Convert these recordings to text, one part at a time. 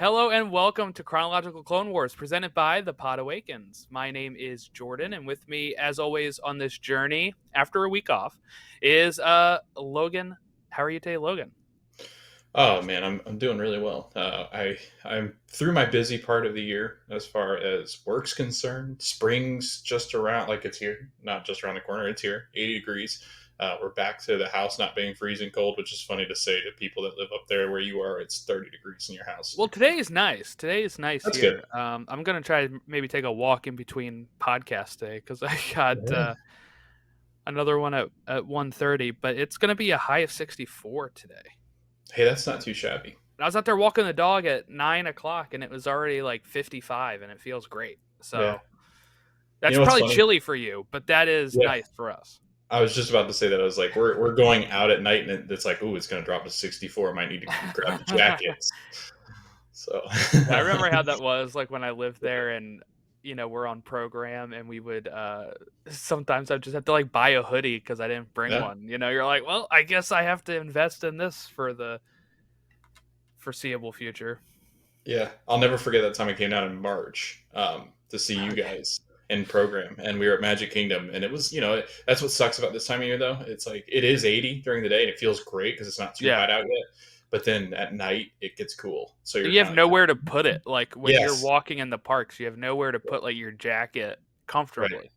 Hello and welcome to Chronological Clone Wars, presented by the Podawakens. My name is Jordan, and with me, as always, on this journey after a week off, is Logan. How are you today, Logan? Oh man, I'm doing really well. I'm through my busy part of the year as far as work's concerned. Spring's just around, like it's here, not just around the corner. It's here, 80 degrees. We're back to the house not being freezing cold, which is funny to say to people that live up there where you are. It's 30 degrees in your house. Well, today is nice. Today is nice That's good. here. I'm gonna try to maybe take a walk in between podcasts today because I got Yeah. another one at 1:30, but it's gonna be a high of 64 today. Hey, that's not too shabby. I was out there walking the dog at 9 o'clock, and it was already like 55, and it feels great. Yeah. So You that's know what's probably funny? chilly for you, but that is Yeah. nice for us. I was just about to say that. I was like, we're going out at night, and it's like, ooh, it's going to drop to 64. I might need to grab the jackets. So, I remember how that was like when I lived there and we're on program and we would sometimes I just have to like buy a hoodie because I didn't bring yeah. one. You're like, well, I guess I have to invest in this for the foreseeable future. Yeah, I'll never forget that time I came down in March to see you Okay. guys in program, and we were at Magic Kingdom, and it was, that's what sucks about this time of year, though. It's like it is 80 during the day, and it feels great because it's not too Yeah. hot out yet. But then at night, it gets cool, so you're You have kind of nowhere to put it. Like when you're yes, walking in the parks, you have nowhere to put like your jacket right, comfortably.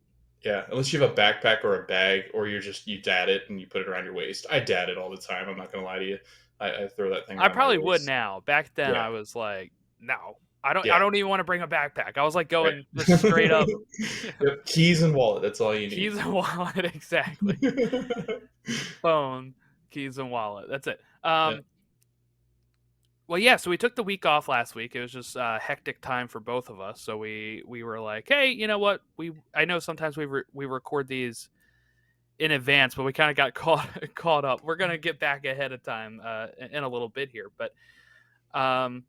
yeah. Unless you have a backpack or a bag, or you dad it and you put it around your waist. I dad it all the time. I'm not gonna lie to you. I throw that thing I around my probably would waist. now. Back then Yeah, I was like, no. I yeah, don't even want to bring a backpack. I was like right. going just straight up Yep, keys and wallet. That's all you need. keys and wallet exactly. Phone, keys and wallet. That's it. Yeah. Well, yeah, so we took the week off last week. It was just a hectic time for both of us. So we were like, "Hey, you know what? I know sometimes we record these in advance, but we kind of got caught up. We're going to get back ahead of time in a little bit here, but um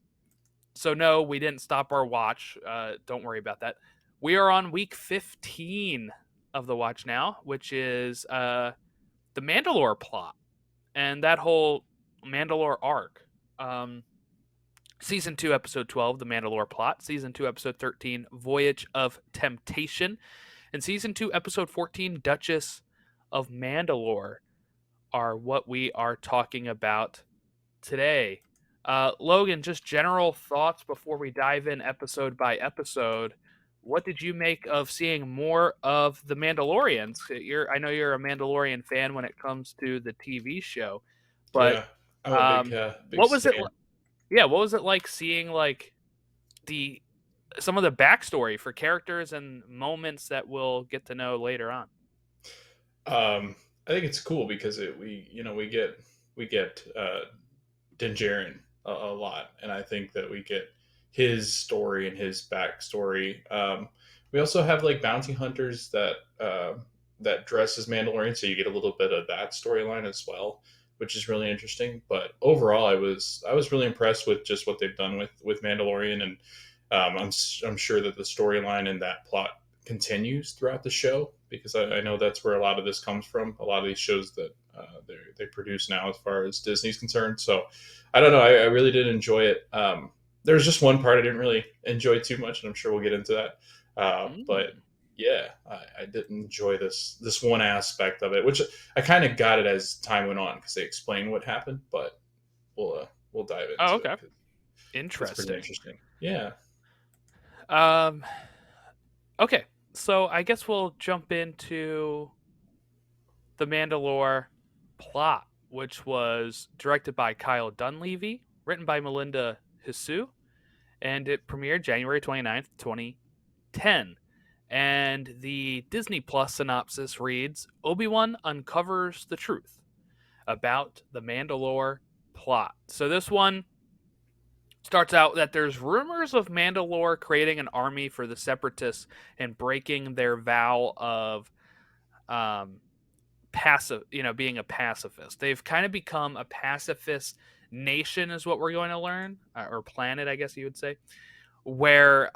so no, we didn't stop our watch. Don't worry about that. We are on week 15 of the watch now, which is the Mandalore plot and that whole Mandalore arc. Um, Season 2, Episode 12, The Mandalore Plot. Season 2, Episode 13, Voyage of Temptation. And Season 2, Episode 14, Duchess of Mandalore are what we are talking about today. Logan, just general thoughts before we dive in episode by episode. What did you make of seeing more of the Mandalorians? I know you're a Mandalorian fan when it comes to the TV show, but Yeah, I'm a big what was it? stan. Yeah, what was it like seeing like the some of the backstory for characters and moments that we'll get to know later on? I think it's cool because we get Din Djarin a lot, and I think that we get his story and his backstory. We also have like bounty hunters that dress as Mandalorian, so you get a little bit of that storyline as well, which is really interesting. But overall, I was really impressed with just what they've done with Mandalorian, and I'm sure that the storyline and that plot continues throughout the show because I know that's where a lot of this comes from. A lot of these shows that they produce now, as far as Disney's concerned. So I don't know. I really did enjoy it. There's just one part I didn't really enjoy too much, and I'm sure we'll get into that. But Mm. yeah, I did enjoy this one aspect of it, which I kind of got it as time went on because they explain what happened. But we'll dive Oh, into it okay, because it's pretty interesting. interesting. Yeah. Um, okay, so I guess we'll jump into the Mandalore plot, which was directed by Kyle Dunleavy, written by Melinda Hisu, and it premiered January 29th, 2010. And the Disney Plus synopsis reads Obi-Wan uncovers the truth about the Mandalore plot. So this one starts out that there's rumors of Mandalore creating an army for the Separatists and breaking their vow of um, being a pacifist. They've kind of become a pacifist nation, is what we're going to learn, or planet, I guess you would say, where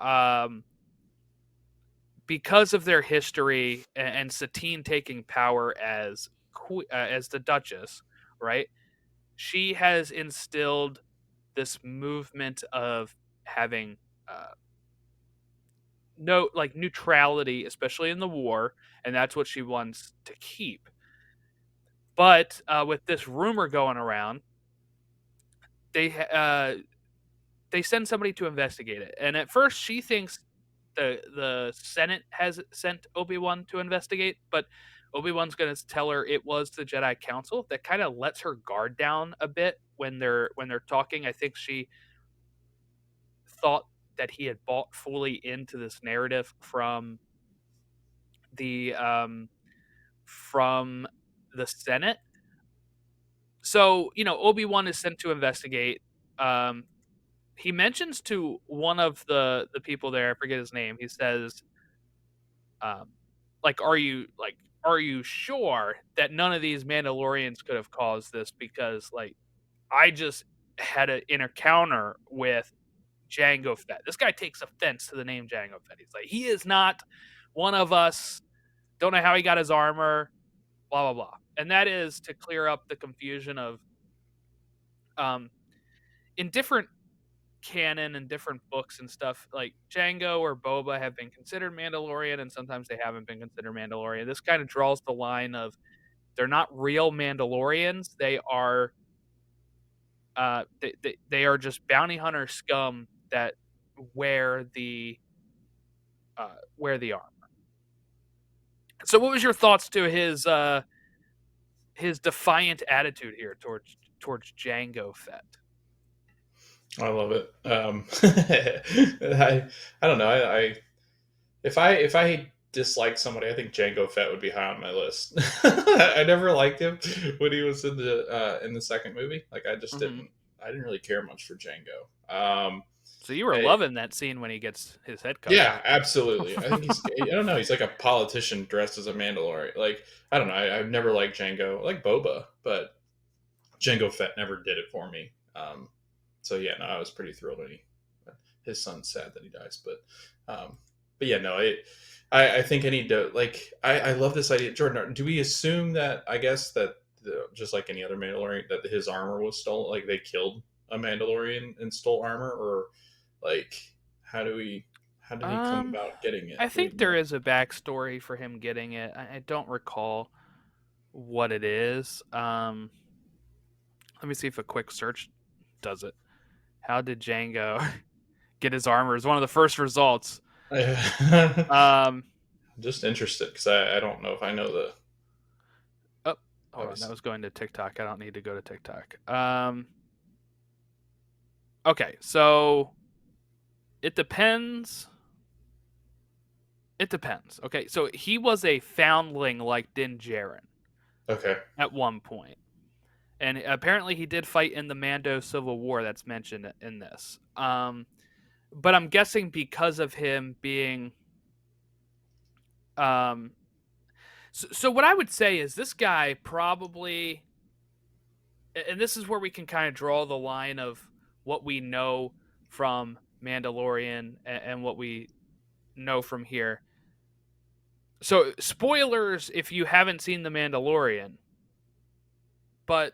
because of their history and Satine taking power as the Duchess, right? She has instilled this movement of having no like neutrality, especially in the war, and that's what she wants to keep. But with this rumor going around, they send somebody to investigate it, and at first she thinks the Senate has sent Obi-Wan to investigate, but Obi-Wan's going to tell her it was the Jedi Council. That kind of lets her guard down a bit when they're talking. I think she thought that he had bought fully into this narrative the um, from the Senate. So, Obi-Wan is sent to investigate. He mentions to one of the people there, I forget his name. He says, um, are you sure that none of these Mandalorians could have caused this? Because I just had an encounter with Jango Fett. This guy takes offense to the name Jango Fett. He's like, he is not one of us. Don't know how he got his armor. Blah blah blah. And that is to clear up the confusion of, in different canon and different books and stuff, like Jango or Boba have been considered Mandalorian, and sometimes they haven't been considered Mandalorian. This kind of draws the line of they're not real Mandalorians. They are they are just bounty hunter scum that wear the armor. So, what was your thoughts to his defiant attitude here towards Jango Fett? I love it. I don't know. If I dislike somebody, I think Jango Fett would be high on my list. I never liked him when he was in the second movie. Like I just didn't really care much for Jango. So you were loving that scene when he gets his head cut. Yeah, absolutely. I think I don't know. He's like a politician dressed as a Mandalorian. Like I don't know. I've never liked Jango. I like Boba, but Jango Fett never did it for me. So yeah, no, I was pretty thrilled when his son's sad that he dies, but yeah, no, I think I need to I love this idea, Jordan. Do we assume that just like any other Mandalorian that his armor was stolen? Like they killed a Mandalorian and stole armor, or like how did he come about getting it? I think there is a backstory for him getting it. I don't recall what it is. Let me see if a quick search does it. How did Jango get his armor? Is one of the first results. Just interested because I don't know if I know the. That was going to TikTok. I don't need to go to TikTok. Okay, so it depends. It depends. Okay, so he was a foundling like Din Djarin. Okay. At one point. And apparently he did fight in the Mando Civil War that's mentioned in this. But I'm guessing because of him being... So what I would say is this guy probably... And this is where we can kind of draw the line of what we know from Mandalorian and what we know from here. So, spoilers if you haven't seen The Mandalorian. But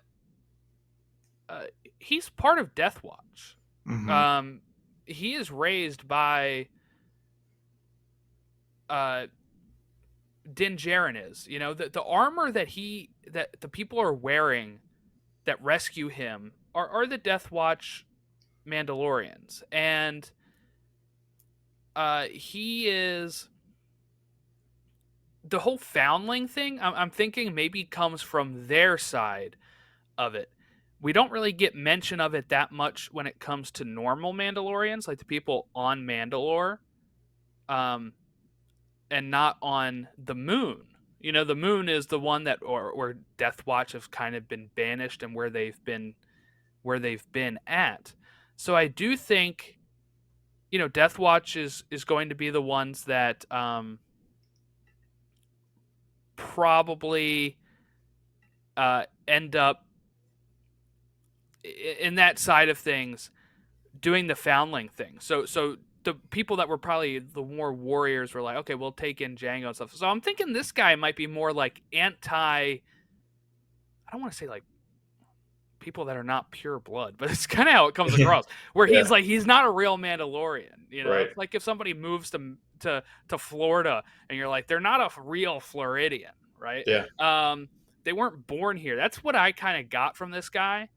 he's part of Death Watch. Mm-hmm. He is raised by Din Djarin is. You know, the armor that the people are wearing that rescue him are the Death Watch Mandalorians. And he is... The whole foundling thing, I'm thinking maybe comes from their side of it. We don't really get mention of it that much when it comes to normal Mandalorians, like the people on Mandalore, and not on the moon. You know, the moon is the one that where Death Watch have kind of been banished and where they've been at. So I do think, you know, Death Watch is going to be the ones that probably end up in that side of things doing the foundling thing. So the people that were probably the more warriors were like, okay, we'll take in Jango and stuff. So I'm thinking this guy might be more like I don't want to say like people that are not pure blood, but it's kind of how it comes across. Where Yeah. he's not a real Mandalorian. Right. It's like if somebody moves to Florida and you're like, they're not a real Floridian, right? Yeah. They weren't born here. That's what I kind of got from this guy.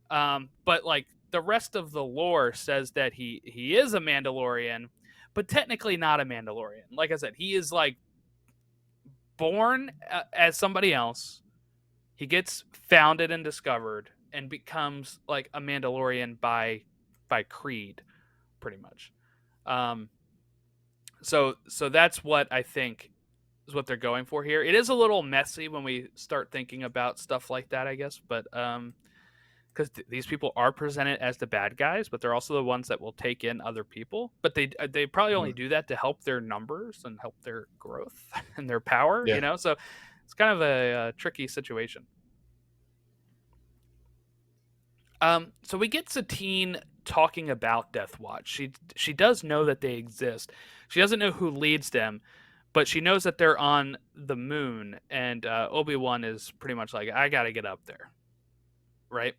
But like the rest of the lore says that he is a Mandalorian, but technically not a Mandalorian. Like I said, he is like born as somebody else. He gets founded and discovered and becomes like a Mandalorian by creed, pretty much. So that's what I think is what they're going for here. It is a little messy when we start thinking about stuff like that, I guess, but because these people are presented as the bad guys, but they're also the ones that will take in other people. But they probably only do that to help their numbers and help their growth and their power. Yeah. So it's kind of a tricky situation. So we get Satine talking about Death Watch. She does know that they exist. She doesn't know who leads them, but she knows that they're on the moon. And Obi-Wan is pretty much like, I got to get up there, right?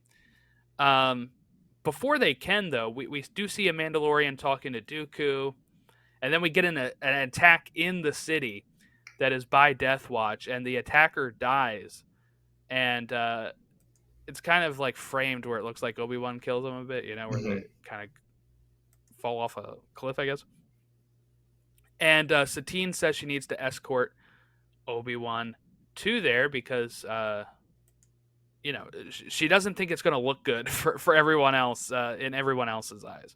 Before they can, though, we do see a Mandalorian talking to Dooku, and then we get an attack in the city that is by Death Watch, and the attacker dies. And it's kind of like framed where it looks like Obi-Wan kills him a bit, where they kind of fall off a cliff, I guess. And Satine says she needs to escort Obi-Wan to there because, she doesn't think it's going to look good for everyone else in everyone else's eyes.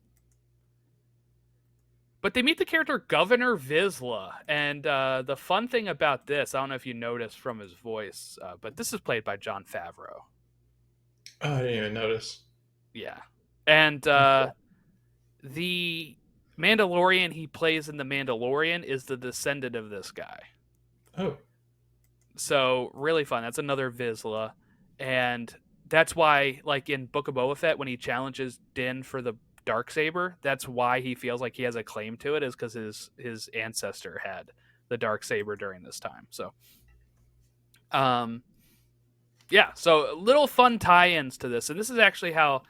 But they meet the character Governor Vizsla, and the fun thing about this, I don't know if you noticed from his voice, but this is played by Jon Favreau. Oh, I didn't even notice. Yeah. And the Mandalorian he plays in The Mandalorian is the descendant of this guy. Oh. So, really fun. That's another Vizsla. And that's why, like in Book of Boba Fett, when he challenges Din for the Darksaber, that's why he feels like he has a claim to it, is because his ancestor had the Darksaber during this time. So, yeah, so little fun tie-ins to this. And this is actually how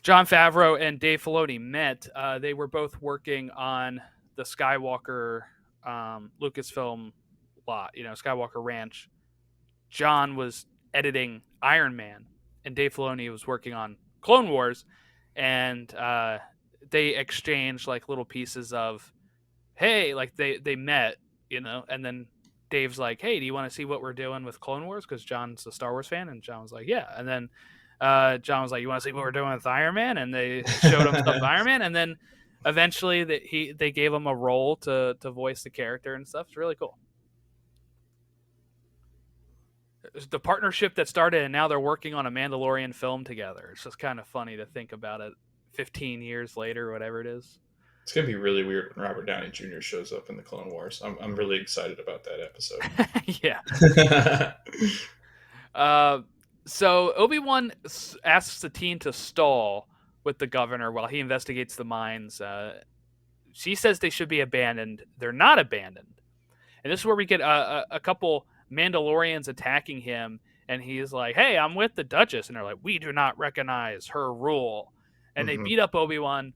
Jon Favreau and Dave Filoni met. They were both working on the Skywalker Lucasfilm lot, Skywalker Ranch. Jon was editing Iron Man, and Dave Filoni was working on Clone Wars, and they exchanged like little pieces of, hey, like they met, and then Dave's like, hey, do you want to see what we're doing with Clone Wars? Because John's a Star Wars fan, and Jon was like, yeah. And then Jon was like, you want to see what we're doing with Iron Man? And they showed him stuff with Iron Man, and then eventually they gave him a role to voice the character and stuff. It's really cool. The partnership that started, and now they're working on a Mandalorian film together. It's just kind of funny to think about it 15 years later, whatever it is. It's going to be really weird when Robert Downey Jr. shows up in the Clone Wars. I'm really excited about that episode. Yeah. So Obi-Wan asks Satine to stall with the governor while he investigates the mines. She says they should be abandoned. They're not abandoned. And this is where we get a couple Mandalorians attacking him, and he's like, hey, I'm with the Duchess. And they're like, we do not recognize her rule. And they beat up Obi-Wan.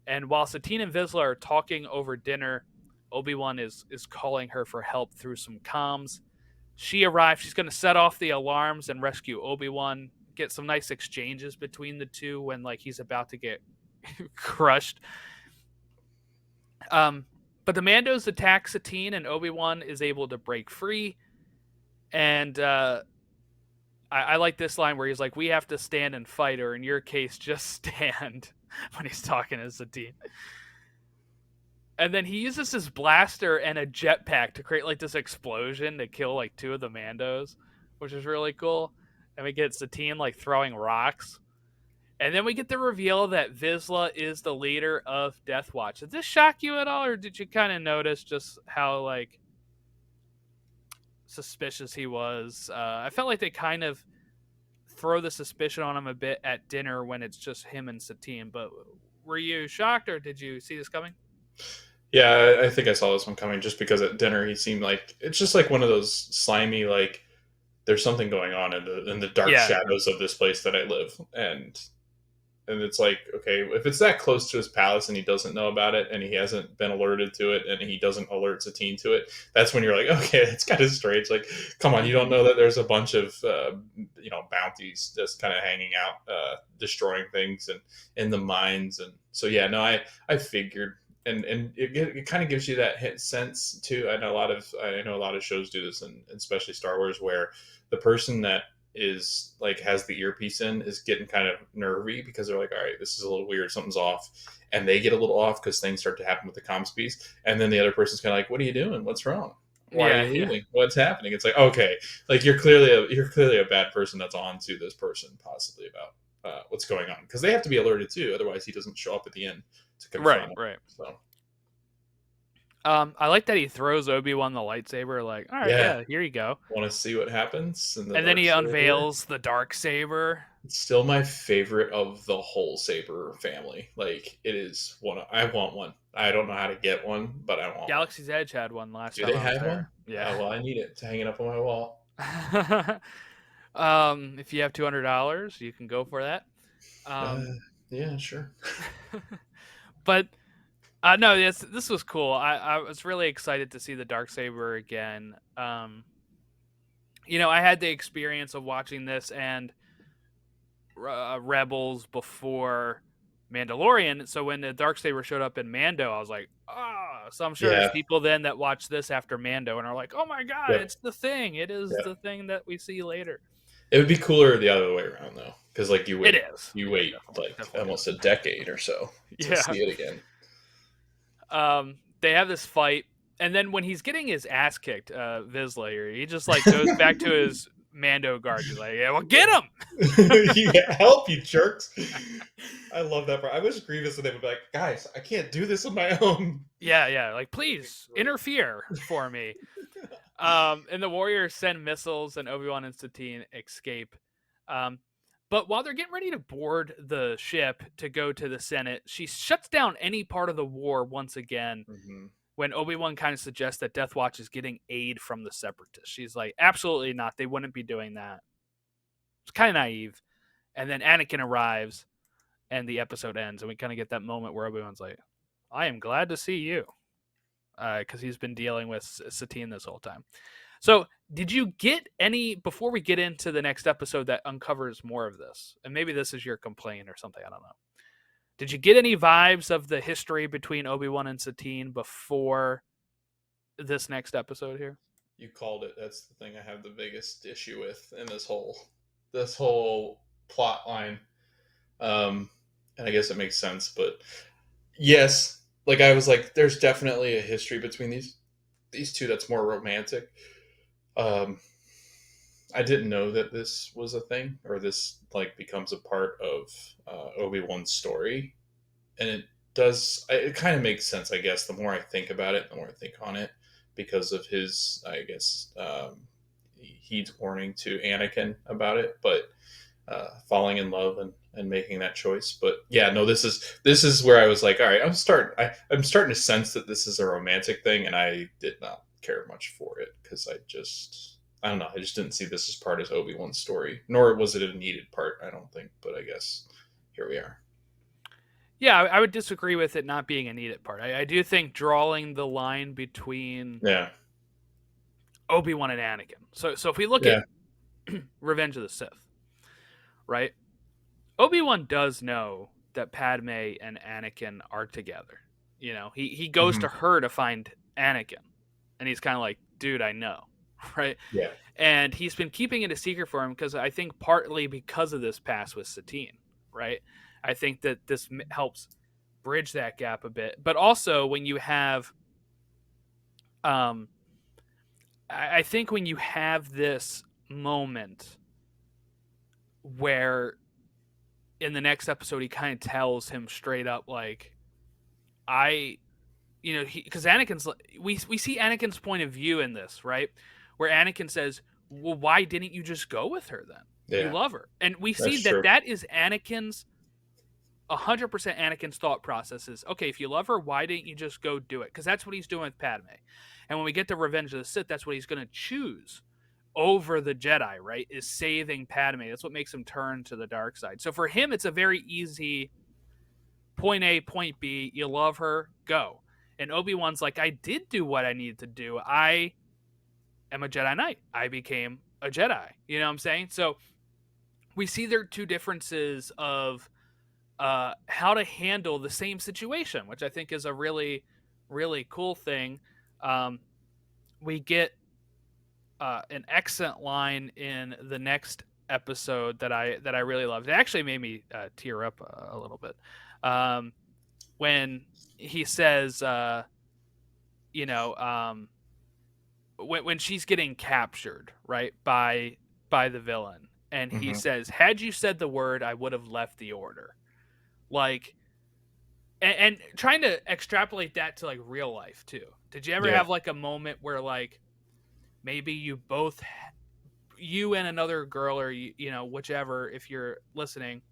And while Satine and Vizsla are talking over dinner, Obi-Wan is calling her for help through some comms. She arrives. She's going to set off the alarms and rescue Obi-Wan. Get some nice exchanges between the two when like he's about to get crushed. But the Mandos attack Satine, and Obi-Wan is able to break free. And I like this line where he's like, we have to stand and fight, or in your case, just stand, when he's talking to Satine. And then he uses his blaster and a jetpack to create like this explosion to kill like two of the Mandos, which is really cool. And we get Satine like throwing rocks. And then we get the reveal that Vizsla is the leader of Death Watch. Did this shock you at all, or did you kind of notice just how like suspicious he was? I felt like they kind of throw the suspicion on him a bit at dinner when it's just him and Satine. But were you shocked, or did you see this coming? Yeah, I think I saw this one coming just because at dinner he seemed like, it's just like one of those slimy, like there's something going on in the dark Yeah, shadows of this place that I live, and it's like, okay, if it's that close to his palace and he doesn't know about it and he hasn't been alerted to it and he doesn't alert Satine to it, that's when you're like, okay, that's kind of strange. Like, come on, you don't mhm. know that there's a bunch of bounties just kind of hanging out, destroying things and in the mines. And so yeah, no, I figured. And it kind of gives you that sense too. I know a lot of shows do this, and especially Star Wars, where the person that is like has the earpiece in is getting kind of nervy because they're like, all right, this is a little weird, something's off, and they get a little off because things start to happen with the comms piece, and then the other person's kind of like, what are you doing, what's wrong, why are Yeah, you yeah. leaving, what's happening? It's like, okay, like you're clearly a bad person that's on to this person possibly about what's going on, because they have to be alerted too, otherwise he doesn't show up at the end to Right, confront him. right. So I like that he throws Obi-Wan the lightsaber, like, all right, yeah, yeah, here you go. want to see what happens in the And then dark he side here. unveils the dark saber. It's still my favorite of the whole Saber family. Like it is one. I want one. I don't know how to get one, but I want one. Galaxy's Edge had one last Do time they I was have one? there. Yeah. Well, I need it to hang it up on my wall. If you have $200, you can go for that. Uh, Um, yeah, sure. but no, this was cool. I was really excited to see the dark saber again. I had the experience of watching this and Rebels before Mandalorian. So when the Darksaber showed up in Mando, I was like, ah. So I'm sure there's Yeah. people then that watch this after Mando and are like, oh my god, Yep. it's the thing. It is Yeah. the thing that we see later. It would be cooler the other way around though, because like It is. you It wait like definitely almost is. a decade or so to Yeah. see it again. They have this fight, and then when he's getting his ass kicked, Vizsla, he just like goes back to his Mando guard. He's like, yeah, well, get him. Yeah, help you jerks. I love that part. I wish Grievous and they would be like, guys, I can't do this on my own. Yeah, like please interfere for me. And the Warriors send missiles, and Obi-Wan and Satine escape. But while they're getting ready to board the ship to go to the Senate, she shuts down any part of the war once again. Mm-hmm. When Obi-Wan kind of suggests that Death Watch is getting aid from the Separatists, she's like, absolutely not. They wouldn't be doing that. It's kind of naive. And then Anakin arrives, and the episode ends, and we kind of get that moment where Obi-Wan's like, I am glad to see you. Because he's been dealing with Satine this whole time. So, did you get any, before we get into the next episode that uncovers more of this, and maybe this is your complaint or something, I don't know. Did you get any vibes of the history between Obi-Wan and Satine before this next episode here? You called it. That's the thing I have the biggest issue with in this whole plot line. And I guess it makes sense, but yes, like I was like, there's definitely a history between these two that's more romantic. Um, I didn't know that this was a thing, or this like becomes a part of Obi-Wan's story, and it kind of makes sense, I guess. The more I think about it, the more I think on it, because of his, I guess, he's warning to Anakin about it, but falling in love and making that choice. But yeah, no, this is where I was like, all right, I'm starting to sense that this is a romantic thing, and I did not care much for it because I don't know, I just didn't see this as part of Obi-Wan's story, nor was it a needed part, I don't think. But I guess here we are. Yeah, I would disagree with it not being a needed part. I do think drawing the line between Yeah. Obi-Wan and Anakin. So if we look Yeah. at Revenge of the Sith, right? Obi-Wan does know that Padme and Anakin are together. He goes to Mhm. her to find Anakin, and he's kind of like, dude, I know, right? Yeah. And he's been keeping it a secret for him because I think partly because of this past with Satine, right? I think that this helps bridge that gap a bit. But also when you have, I think when you have this moment where in the next episode he kind of tells him straight up, like, because Anakin's, we see Anakin's point of view in this, right? Where Anakin says, well, why didn't you just go with her then? You Yeah. love her. And we see That's true. that is Anakin's 100% Anakin's thought process is, okay, if you love her, why didn't you just go do it? Because that's what he's doing with Padme. And when we get to Revenge of the Sith, that's what he's going to choose over the Jedi, right? Is saving Padme. That's what makes him turn to the dark side. So for him, it's a very easy point A, point B. You love her, go. And Obi-Wan's like, I did do what I needed to do. I am a Jedi Knight. I became a Jedi. You know what I'm saying? So we see their two differences of how to handle the same situation, which I think is a really, really cool thing. We get an excellent line in the next episode that I really loved. It actually made me tear up a little bit when he says, when she's getting captured, right, by the villain, and he says, "Had you said the word, I would have left the order." Like, and trying to extrapolate that to like real life too. Did you ever have like a moment where like maybe you and another girl, or whichever, if you're listening,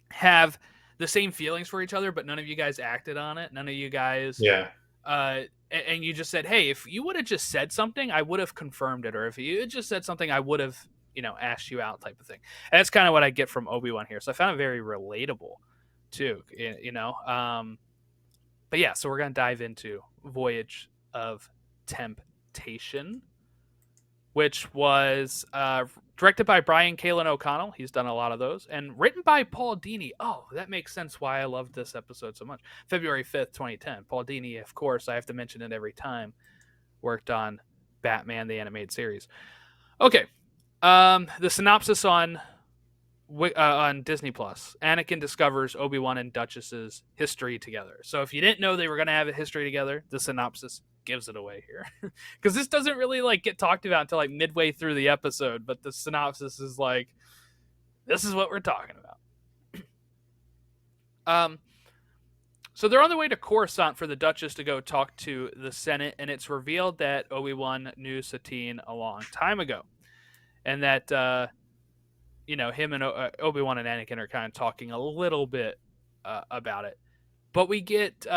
have the same feelings for each other, but none of you guys acted on it. None of you guys, and you just said, "Hey, if you would have just said something, I would have confirmed it," or if you had just said something, I would have, asked you out, type of thing. And that's kind of what I get from Obi-Wan here. So I found it very relatable, too. But yeah, so we're gonna dive into Voyage of Temptation, which was directed by Brian Kalin O'Connell. He's done a lot of those. And written by Paul Dini. Oh, that makes sense why I loved this episode so much. February 5th, 2010. Paul Dini, of course, I have to mention it every time, worked on Batman, the animated series. Okay. The synopsis on Disney Plus. Anakin discovers Obi-Wan and Duchess's history together. So if you didn't know they were going to have a history together, the synopsis gives it away here, because this doesn't really like get talked about until like midway through the episode, but the synopsis is like, this is what we're talking about. So they're on their way to Coruscant for the Duchess to go talk to the Senate, and it's revealed that Obi-Wan knew Satine a long time ago, and that him and Obi-Wan and Anakin are kind of talking a little bit about it. But we get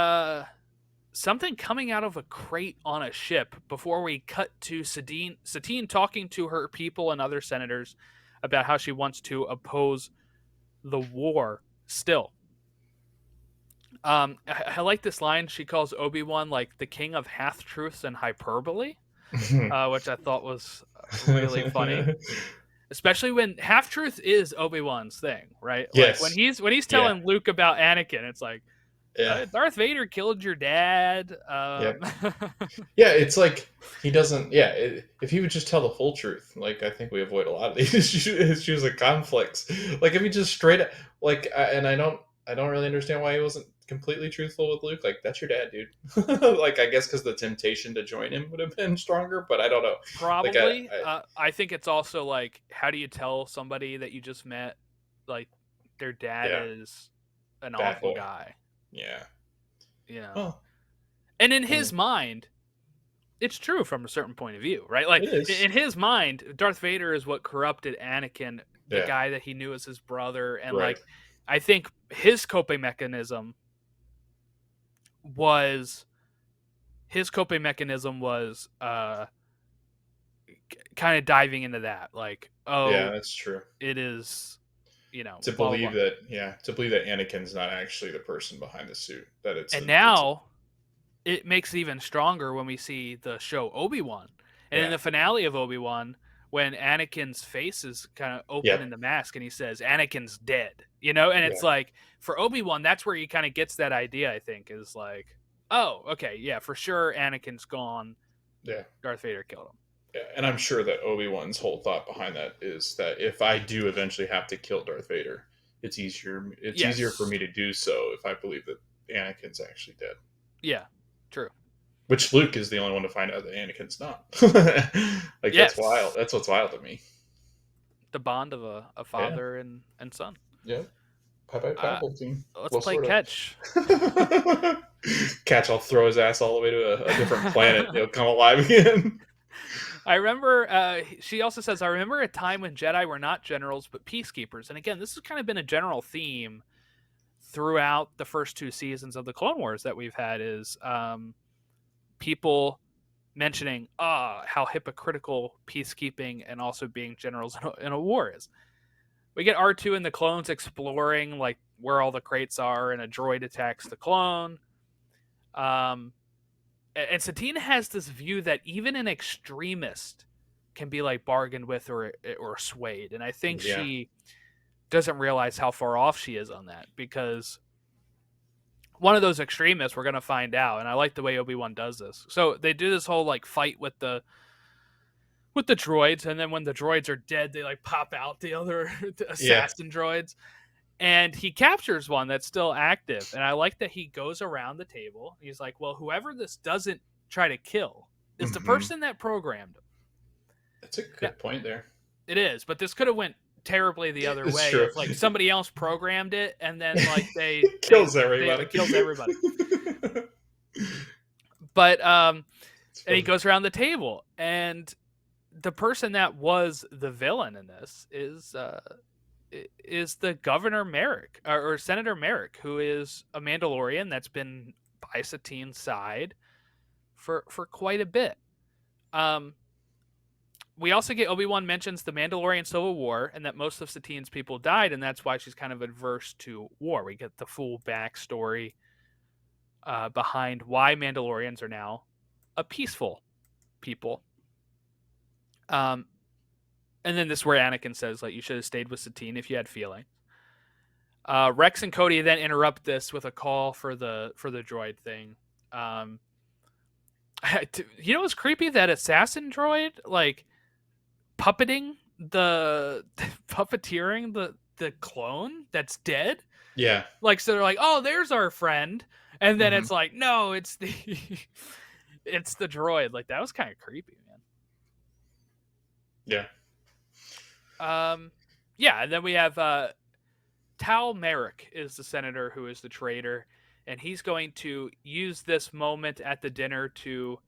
something coming out of a crate on a ship before we cut to Satine talking to her people and other senators about how she wants to oppose the war still. I like this line. She calls Obi-Wan like the king of half-truths and hyperbole, which I thought was really funny. Especially when half-truth is Obi-Wan's thing, right? Yes. Like when he's telling Luke about Anakin, it's like, Darth Vader killed your dad. It's like he doesn't. If he would just tell the full truth, like I think we avoid a lot of these issues and conflicts. Like if he just straight up, like, and I don't really understand why he wasn't completely truthful with Luke. Like, that's your dad, dude. Like, I guess because the temptation to join him would have been stronger, but I don't know. Probably. Like, I think it's also like, how do you tell somebody that you just met, like, their dad is an awful guy? Yeah. Well, and in his mind, it's true from a certain point of view, right? Like, in his mind, Darth Vader is what corrupted Anakin, the guy that he knew as his brother. And, like, I think his coping mechanism was kind of diving into that. Like, that's true. It is, to believe that Anakin's not actually the person behind the suit. That it's it makes it even stronger when we see the show Obi-Wan, and in the finale of Obi-Wan, when Anakin's face is kind of open in the mask, and he says, "Anakin's dead," and it's like, for Obi-Wan, that's where he kind of gets that idea. I think is like, oh, okay, yeah, for sure, Anakin's gone. Yeah, Darth Vader killed him. Yeah, and I'm sure that Obi-Wan's whole thought behind that is that if I do eventually have to kill Darth Vader, it's easier. It's easier for me to do so if I believe that Anakin's actually dead. Yeah, true. Which Luke is the only one to find out that Anakin's not. Like, that's wild. That's what's wild to me. The bond of a father and son. Yeah. Palpatine. Let's play catch. Catch will throw his ass all the way to a different planet. He'll come alive again. I remember, she also says, I remember a time when Jedi were not generals, but peacekeepers. And again, this has kind of been a general theme throughout the first two seasons of the Clone Wars that we've had, is people mentioning how hypocritical peacekeeping and also being generals in a war is. We get R2 and the clones exploring like where all the crates are, and a droid attacks the clone. And Satine has this view that even an extremist can be like bargained with or swayed, and I think Yeah. she doesn't realize how far off she is on that, because one of those extremists we're gonna find out, and I like the way Obi-Wan does this. So they do this whole like fight with the droids, and then when the droids are dead, they like pop out the other assassin droids, and he captures one that's still active. And I like that he goes around the table. He's like, well, whoever this doesn't try to kill is the person that programmed him. That's a good point there. It is, but this could have went terribly the other way. True. If like somebody else programmed it, and then like they kills everybody. Kills everybody. But and he goes around the table, and the person that was the villain in this is the Governor Merrick, or Senator Merrick, who is a Mandalorian that's been by Satine's side for quite a bit. We also get Obi-Wan mentions the Mandalorian Civil War, and that most of Satine's people died, and that's why she's kind of adverse to war. We get the full backstory behind why Mandalorians are now a peaceful people. And then this is where Anakin says, like, you should have stayed with Satine if you had feeling. Rex and Cody then interrupt this with a call for the droid thing. You know what's creepy? That assassin droid, like, puppeteering the clone that's dead. Yeah. Like, so they're like, oh, there's our friend. And then it's like, no, it's the it's the droid. Like, that was kind of creepy, man. Yeah. Yeah, and then we have Tal Merrick is the senator who is the traitor, and he's going to use this moment at the dinner to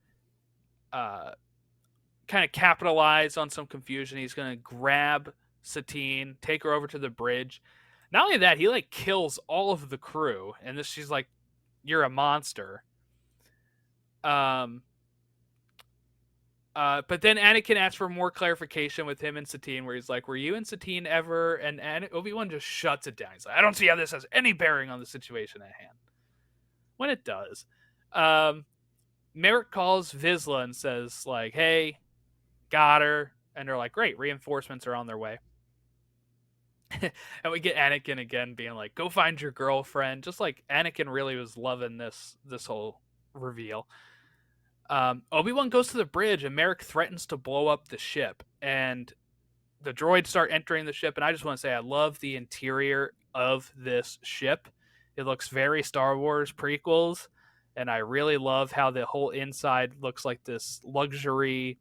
kind of capitalize on some confusion. He's going to grab Satine, take her over to the bridge. Not only that, he like kills all of the crew, and she's like, "You're a monster." But then Anakin asks for more clarification with him and Satine, where he's like, "Were you and Satine ever?" And Obi-Wan just shuts it down. He's like, "I don't see how this has any bearing on the situation at hand." When it does, Merrick calls Vizsla and says, like, "Hey, got her." And they're like, "Great, reinforcements are on their way." And we get Anakin again being like, "Go find your girlfriend." Just like Anakin really was loving this whole reveal. Obi-Wan goes to the bridge, and Merrick threatens to blow up the ship, and the droids start entering the ship. And I just want to say I love the interior of this ship. It looks very Star Wars prequels, and I really love how the whole inside looks like this luxury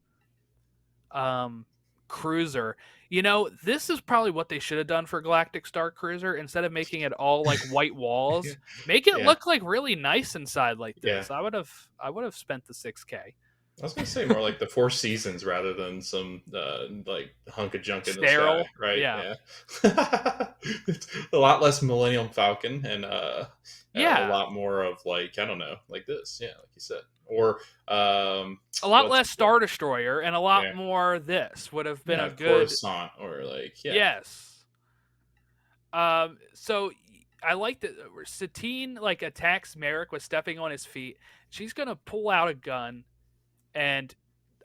cruiser. You know, this is probably what they should have done for Galactic Star Cruiser. Instead of making it all like white walls, make it look like really nice inside like this. I would have spent the $6,000. I was gonna say more like the Four Seasons rather than some like hunk of junk in sterile, the sky, right? Yeah. It's a lot less Millennium Falcon and a lot more of like, I don't know, like this, like you said, or a lot less Star Destroyer and a lot more. This would have been a good Coruscant, or like yes. So I like that Satine like attacks Merrick with stepping on his feet. She's gonna pull out a gun. And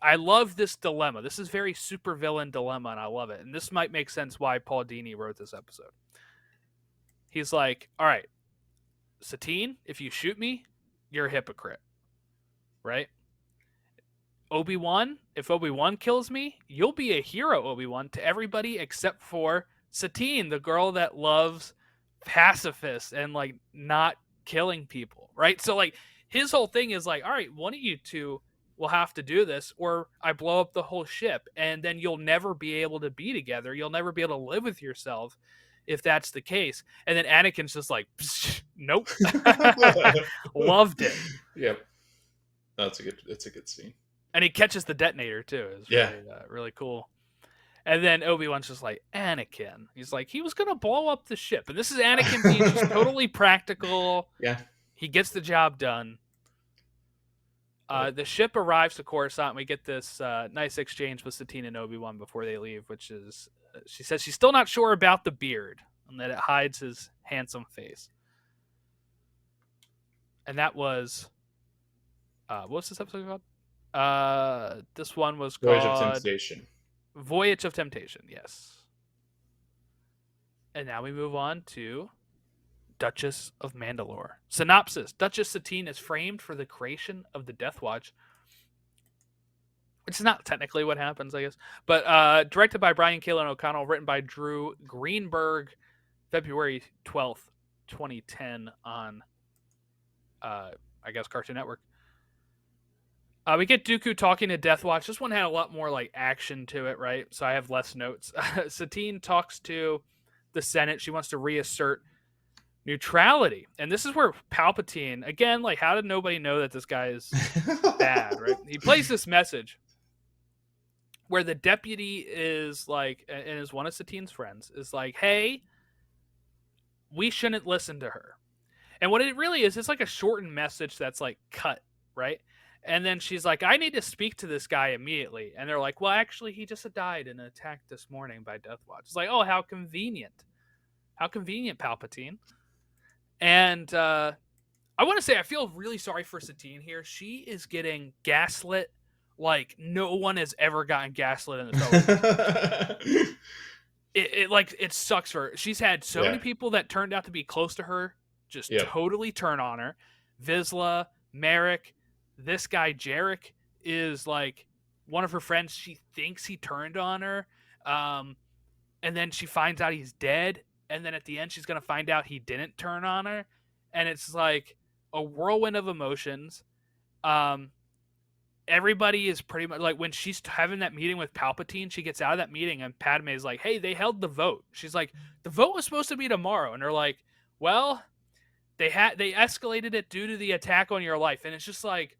I love this dilemma. This is very supervillain dilemma, and I love it. And this might make sense why Paul Dini wrote this episode. He's like, all right, Satine, if you shoot me, you're a hypocrite. Right? Obi-Wan, if Obi-Wan kills me, you'll be a hero, Obi-Wan, to everybody except for Satine, the girl that loves pacifists and, like, not killing people. Right? So, like, his whole thing is like, all right, one of you two will have to do this, or I blow up the whole ship, and then you'll never be able to be together. You'll never be able to live with yourself if that's the case. And then Anakin's just like, nope. Loved it. Yep. It's a good scene. And he catches the detonator too. It's really, really cool. And then Obi-Wan's just like, Anakin. He's like, he was going to blow up the ship. And this is Anakin being just totally practical. Yeah. He gets the job done. The ship arrives to Coruscant. And we get this nice exchange with Satine and Obi-Wan before they leave, which is she says she's still not sure about the beard and that it hides his handsome face. And that was what was this episode called? This one was Voyage of called Temptation. Voyage of Temptation. Yes. And now we move on to Duchess of Mandalore. Synopsis: Duchess Satine is framed for the creation of the Death Watch. It's not technically what happens, I guess. But directed by Brian Kalin O'Connell, written by Drew Greenberg, February 12th, 2010 on, I guess, Cartoon Network. We get Dooku talking to Death Watch. This one had a lot more like action to it, right? So I have less notes. Satine talks to the Senate. She wants to reassert neutrality. And this is where Palpatine, again, like, how did nobody know that this guy is bad, right? He plays this message where the deputy is like, and is one of Satine's friends, is like, hey, we shouldn't listen to her. And what it really is, it's like a shortened message that's like cut, right? And then she's like, I need to speak to this guy immediately. And they're like, well, actually, he just died in an attack this morning by Death Watch. It's like, oh, how convenient. How convenient, Palpatine. And I want to say, I feel really sorry for Satine here. She is getting gaslit like no one has ever gotten gaslit in the it sucks for her. She's had so many people that turned out to be close to her just totally turn on her. Vizsla, Merrick, this guy Jarek is like one of her friends. She thinks he turned on her, and then she finds out he's dead, and then at the end she's gonna find out he didn't turn on her, and it's like a whirlwind of emotions. Everybody is pretty much like, when she's having that meeting with Palpatine, she gets out of that meeting and Padme is like, hey, they held the vote. She's like, the vote was supposed to be tomorrow, and they're like, well, they escalated it due to the attack on your life. And it's just like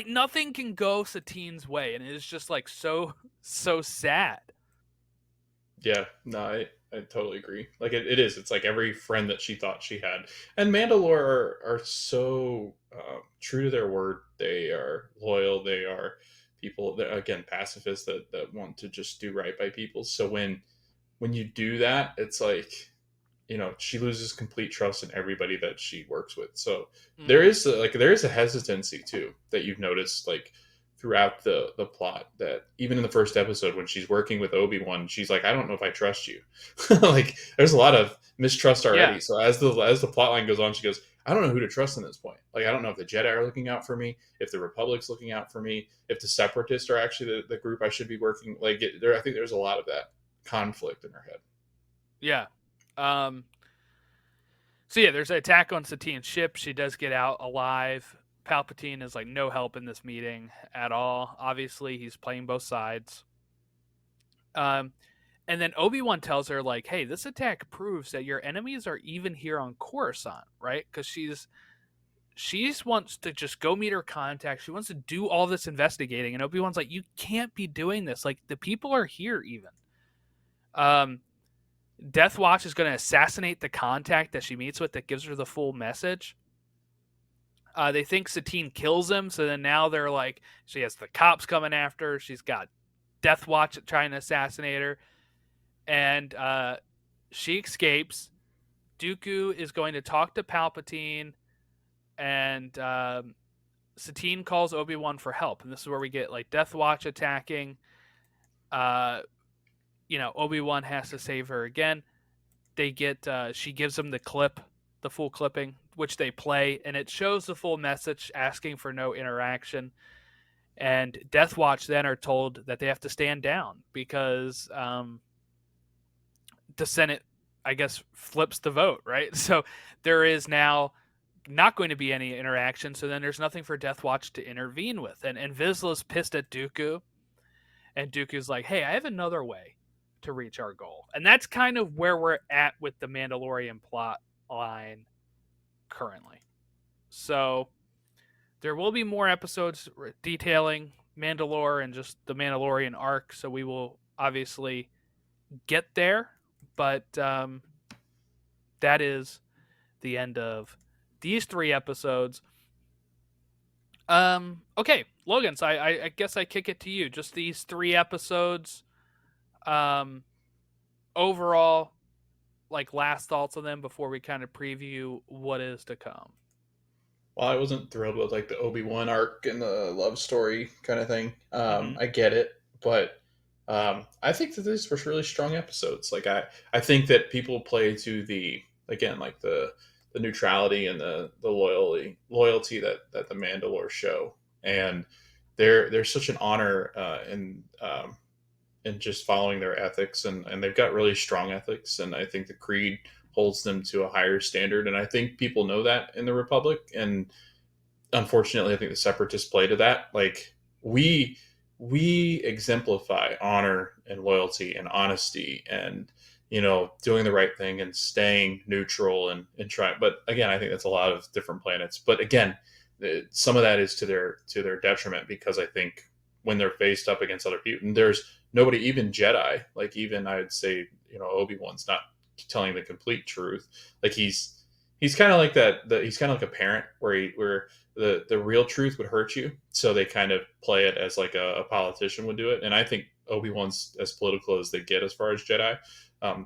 nothing can go Satine's way, and it's just like so sad. Yeah, no, I totally agree. Like it is. It's like every friend that she thought she had. And Mandalore are so true to their word. They are loyal. They are people that, again, pacifists that want to just do right by people. So when you do that, it's like, she loses complete trust in everybody that she works with. So there is a hesitancy too that you've noticed, like, throughout the plot, that even in the first episode when she's working with Obi-Wan, she's like, I don't know if I trust you. Like, there's a lot of mistrust already. Yeah. So as the plot line goes on, she goes, I don't know who to trust in this point. Like, I don't know if the Jedi are looking out for me, if the Republic's looking out for me, if the Separatists are actually the group I should be working. Like, I think there's a lot of that conflict in her head. Yeah. So yeah, there's an attack on Satine's ship. She does get out alive. Palpatine is like no help in this meeting at all. Obviously, he's playing both sides. And then Obi-Wan tells her, like, hey, this attack proves that your enemies are even here on Coruscant, right? Because she wants to just go meet her contact. She wants to do all this investigating. And Obi-Wan's like, you can't be doing this. Like, the people are here even. Death Watch is going to assassinate the contact that she meets with that gives her the full message. They think Satine kills him, so then now they're like, she has the cops coming after her. She's got Death Watch trying to assassinate her. And she escapes. Dooku is going to talk to Palpatine, and Satine calls Obi-Wan for help. And this is where we get like Death Watch attacking. Obi-Wan has to save her again. They get she gives them the full clipping, which they play, and it shows the full message asking for no interaction. And Death Watch then are told that they have to stand down because the Senate, I guess, flips the vote, right? So there is now not going to be any interaction, so then there's nothing for Death Watch to intervene with. And Vizsla's pissed at Dooku, and Dooku's like, hey, I have another way to reach our goal. And that's kind of where we're at with the Mandalorian plot line currently. So there will be more episodes detailing Mandalore and just the Mandalorian arc, so we will obviously get there, but that is the end of these 3 episodes. Okay, Logan. So I guess I kick it to you. Just these 3 episodes. Overall, like last thoughts on them before we kind of preview what is to come. Well, I wasn't thrilled with like the Obi-Wan arc and the love story kind of thing. Mm-hmm. I get it, but I think that these were really strong episodes. Like I think that people play to the again like the neutrality and the loyalty that the Mandalore show, and there's such an honor in just following their ethics, and they've got really strong ethics, and I think the Creed holds them to a higher standard, and I think people know that in the Republic, and unfortunately, I think the Separatists play to that. Like we exemplify honor and loyalty and honesty and doing the right thing and staying neutral and trying. But again, I think that's a lot of different planets. But again, some of that is to their detriment, because I think when they're faced up against other people, and there's nobody, even Jedi, like even I would say Obi-Wan's not telling the complete truth. Like he's kind of like that. He's kind of like a parent where the real truth would hurt you, so they kind of play it as like a politician would do it. And I think Obi-Wan's as political as they get as far as Jedi,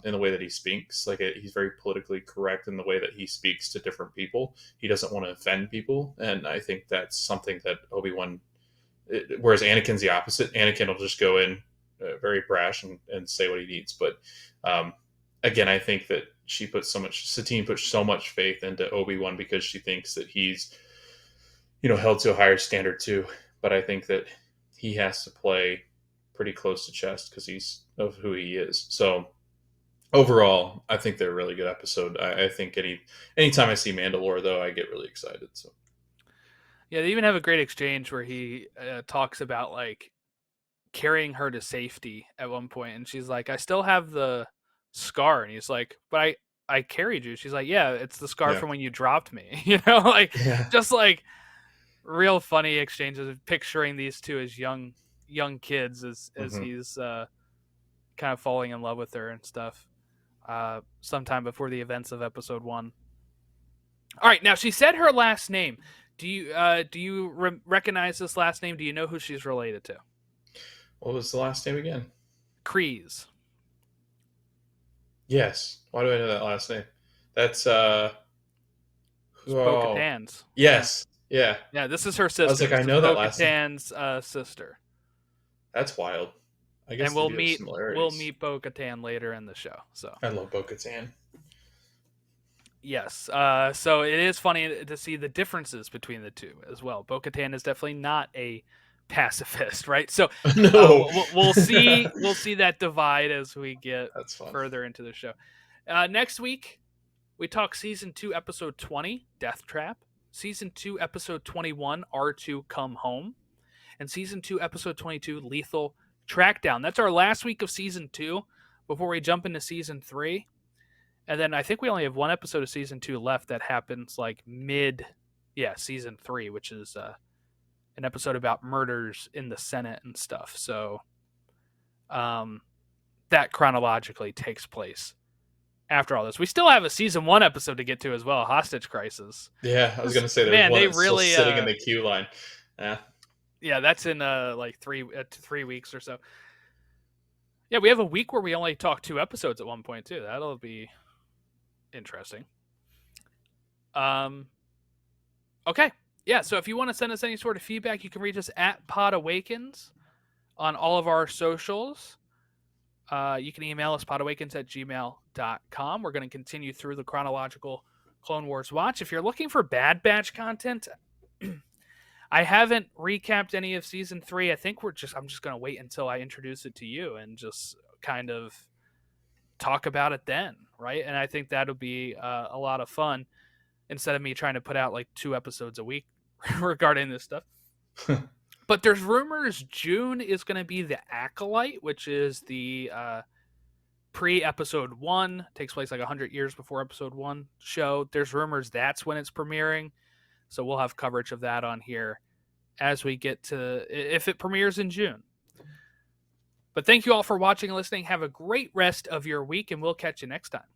in the way that he speaks. Like he's very politically correct in the way that he speaks to different people. He doesn't want to offend people, and I think that's something that Obi-Wan. Whereas Anakin's the opposite. Anakin will just go in very brash and say what he needs. But again, I think that Satine puts so much faith into Obi-Wan because she thinks that he's held to a higher standard too. But I think that he has to play pretty close to chest because he's of who he is. So overall, I think they're a really good episode. I think anytime I see Mandalore, though, I get really excited. So Yeah, they even have a great exchange where he talks about like carrying her to safety at one point, and she's like, "I still have the scar," and he's like, "But I carried you." She's like, "Yeah, it's the scar yeah, from when you dropped me." Like yeah, just like real funny exchanges of picturing these two as young kids as hmm he's kind of falling in love with her and stuff. Sometime before the events of episode 1. All right, now she said her last name. Do you recognize this last name? Do you know who she's related to? What was the last name again? Kryze. Yes. Why do I know that last name? That's It's oh Bo-Katan's. Yeah. yes, yeah. Yeah, this is her I was sister. like, I This is know that last name. Bo-Katan's sister. That's wild. I And guess they do have similarities. Bo-Katan later in the show. So I love Bo-Katan. yes. So it is funny to see the differences between the two as well. Bo-Katan is definitely not a pacifist, right? So No, we'll see that divide as we get that's fun. further into the show. Next week we talk season 2 episode 20, Death Trap, season 2 episode 21, R2 Come Home, and season 2 episode 22, Lethal Trackdown. That's our last week of season 2 before we jump into season 3. And then I think we only have one episode of season 2 left that happens like season 3, which is an episode about murders in the Senate and stuff. So that chronologically takes place after all this. We still have a season 1 episode to get to as well, Hostage Crisis. Yeah, I was gonna say there's Man, one they that's really still sitting in the queue line. Yeah. Yeah, that's in like 3 weeks or so. Yeah, we have a week where we only talk 2 episodes at one point too. That'll be interesting. Okay. Yeah, so if you want to send us any sort of feedback, you can reach us at podawakens on all of our socials. You can email us podawakens@gmail.com. We're going to continue through the chronological Clone Wars watch. If you're looking for Bad Batch content, I haven't recapped any of season 3. I think I'm just going to wait until I introduce it to you and just kind of talk about it then, right? And I think that'll be a lot of fun instead of me trying to put out like 2 episodes a week regarding this stuff. But there's rumors June is going to be the Acolyte, which is the pre-episode 1, takes place like 100 years before episode 1 show. There's rumors that's when it's premiering. So we'll have coverage of that on here as we get to if it premieres in June. But thank you all for watching and listening. Have a great rest of your week, and we'll catch you next time.